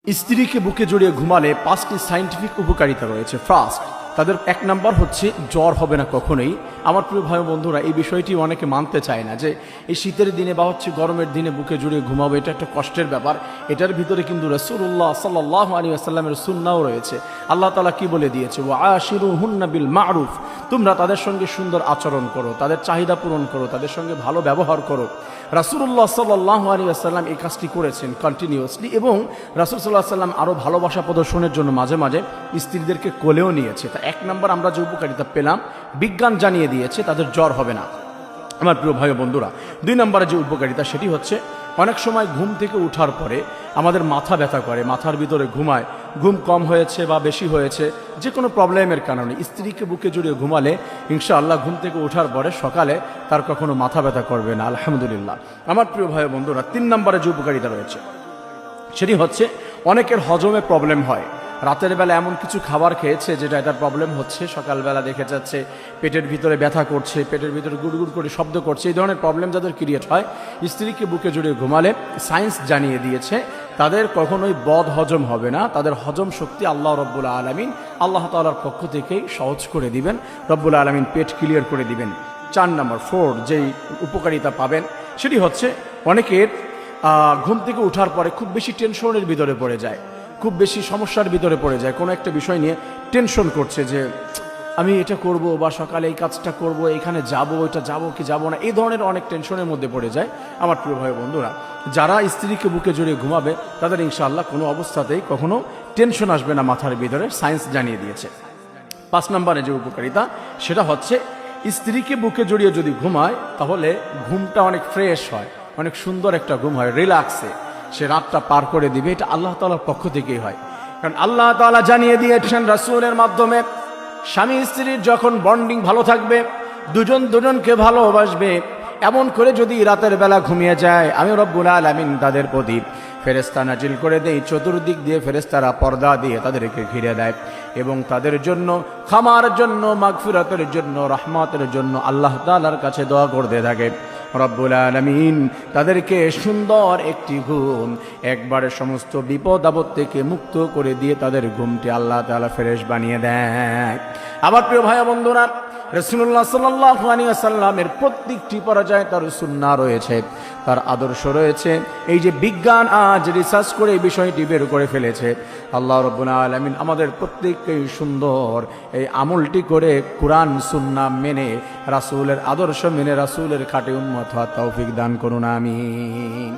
স্ত্রীকে বুকে জড়িয়ে ঘুমালে 5টি সায়েন্টিফিক উপকারিতা রয়েছে। ফার্স্ট, তাদের 1 নাম্বার হচ্ছে জ্বর হবে না কখনোই। আমার প্রিয় ভাই বন্ধুরা, এই বিষয়টি অনেকে মানতে চায় না যে এই শীতের দিনে বা হচ্ছে গরমের দিনে বুকে জড়িয়ে ঘুমাবো, এটা একটা কষ্টের ব্যাপার। এটার ভিতরে কিন্তু রাসূলুল্লাহ সাল্লাল্লাহু আলাইহি ওয়াসাল্লামের সুন্নাহও রয়েছে। আল্লাহ তাআলা কি বলে দিয়েছে, ওয়া আশিরুহুন্না বিল মা'রুফ, তোমরা তাদের সঙ্গে সুন্দর আচরণ করো, তাদের চাহিদা পূরণ করো, তাদের সঙ্গে ভালো ব্যবহার করো। রাসূলুল্লাহ সাল্লাল্লাহু আলাইহি ওয়াসাল্লাম এই কাজটি করেছেন কন্টিনিউয়াসলি, এবং রাসূল সাল্লাল্লাহু আলাইহি ওয়াসাল্লাম আরও ভালোবাসা প্রদর্শনের জন্য মাঝে মাঝে স্ত্রীদেরকে কোলেও নিয়েছে। তা 1 নম্বর আমরা যে উপকারিতা পেলাম, বিজ্ঞান জানিয়ে দিয়েছে তাদের জ্বর হবে না। আমার প্রিয় ভাই বন্ধুরা, 2 নম্বরে যে উপকারিতা সেটি হচ্ছে, অনেক সময় ঘুম থেকে ওঠার পরে আমাদের মাথা ব্যথা করে, মাথার ভিতরে ঘুমায়, ঘুম কম হয়েছে বা বেশি হয়েছে, যে কোনো প্রবলেমের কারণে স্ত্রীকে বুকে জড়িয়ে ঘুমালে ইনশাআল্লাহ ঘুম থেকে ওঠার পরে সকালে তার কখনো মাথা ব্যথা করবে না, আলহামদুলিল্লাহ। আমার প্রিয় ভাই বন্ধুরা, 3 নম্বরে যে উপকারিতা রয়েছে সেটি হচ্ছে, অনেকের হজমে প্রবলেম হয়, রাতের বেলা এমন কিছু খাবার খেয়েছে যেটা এটার প্রবলেম হচ্ছে, সকালবেলা দেখে যাচ্ছে পেটের ভিতরে ব্যথা করছে, পেটের ভিতরে গুড়গুড় করে শব্দ করছে, এই ধরনের প্রবলেম যাদের ক্রিয়েট হয়, স্ত্রীকে বুকে জড়িয়ে ঘুমালে সায়েন্স জানিয়ে দিয়েছে তাদের কখনোই বদ হজম হবে না। তাদের হজম শক্তি আল্লাহ রব্বুল আলামিন, আল্লাহ তাআলার পক্ষ থেকেই সহজ করে দিবেন, রব্বুল আলামিন পেট ক্লিয়ার করে দিবেন। 4 নম্বর 4 যেই উপকারিতা পাবেন সেটি হচ্ছে, অনেকের ঘুম থেকে ওঠার পরে খুব বেশি টেনশনের ভিতরে পড়ে যায়, খুব বেশি সমস্যার ভিতরে পড়ে যায়, কোনো একটা বিষয় নিয়ে টেনশন করছে যে আমি এটা করব বা সকালে এই কাজটা করব, এখানে যাব, এটা যাব কি যাব না, এই ধরনের অনেক টেনশনের মধ্যে পড়ে যায়। আমার প্রিয় ভাই বন্ধুরা, যারা স্ত্রীকে বুকে জড়িয়ে ঘুমাবে তাদের ইনশাআল্লাহ কোনো অবস্থাতেই কখনো টেনশন আসবে না মাথার ভিতরে, সায়েন্স জানিয়ে দিয়েছে। 5 নম্বরে যে উপকারিতা সেটা হচ্ছে, স্ত্রীকে বুকে জড়িয়ে যদি ঘুমায় তাহলে ঘুমটা অনেক ফ্রেশ হয়, অনেক সুন্দর একটা ঘুম হয়, রিল্যাক্সে সে রাতটা পার করে দিবে। এটা আল্লাহ তাআলার পক্ষ থেকেই হয়, কারণ আল্লাহ তাআলা জানিয়ে দিয়েছেন রাসূলের মাধ্যমে, স্বামী স্ত্রীর যখন বন্ডিং ভালো থাকবে, দুজন দুজনকে ভালোবাসবে, এমন করে যদি রাতের বেলা ঘুমিয়ে যায়, আমি রব্বুল আলামিন তাদের প্রতি ফেরেশতা নাজিল করে দেই, চতুর্দিক দিয়ে ফেরেশতারা পর্দা দিয়ে তাদেরকে ঘিরে দেয়, এবং তাদের জন্য ক্ষমার জন্য, মাগফিরাতের জন্য, রহমতের জন্য আল্লাহ তাআলার কাছে দোয়া করতে থাকে। রব্বুল আলামিন তাদেরকে সুন্দর একটি ঘুম, একবারে সমস্ত বিপদ আপদ থেকে মুক্ত করে দিয়ে তাদের ঘুমটি আল্লাহ তাআলা ফ্রেশ বানিয়ে দেয়। আমার প্রিয় ভাই বন্ধুরা, রাসূলুল্লাহ সাল্লাল্লাহু আলাইহি ওয়াসাল্লামের প্রত্যেকটি পর্যায়ে তার সুন্নাহ রয়েছে, তার আদর্শ রয়েছে। এই যে বিজ্ঞান আজ রিসার্চ করে এই বিষয়টি বের করে ফেলেছে, আল্লাহ রাব্বুল আলামিন আমাদের প্রত্যেককেই সুন্দর এই আমলটি করে কুরআন সুন্নাহ মেনে, রাসূলের আদর্শ মেনে, রাসূলের খাঁটি উম্মত হওয়ার তৌফিক দান করুন, আমিন।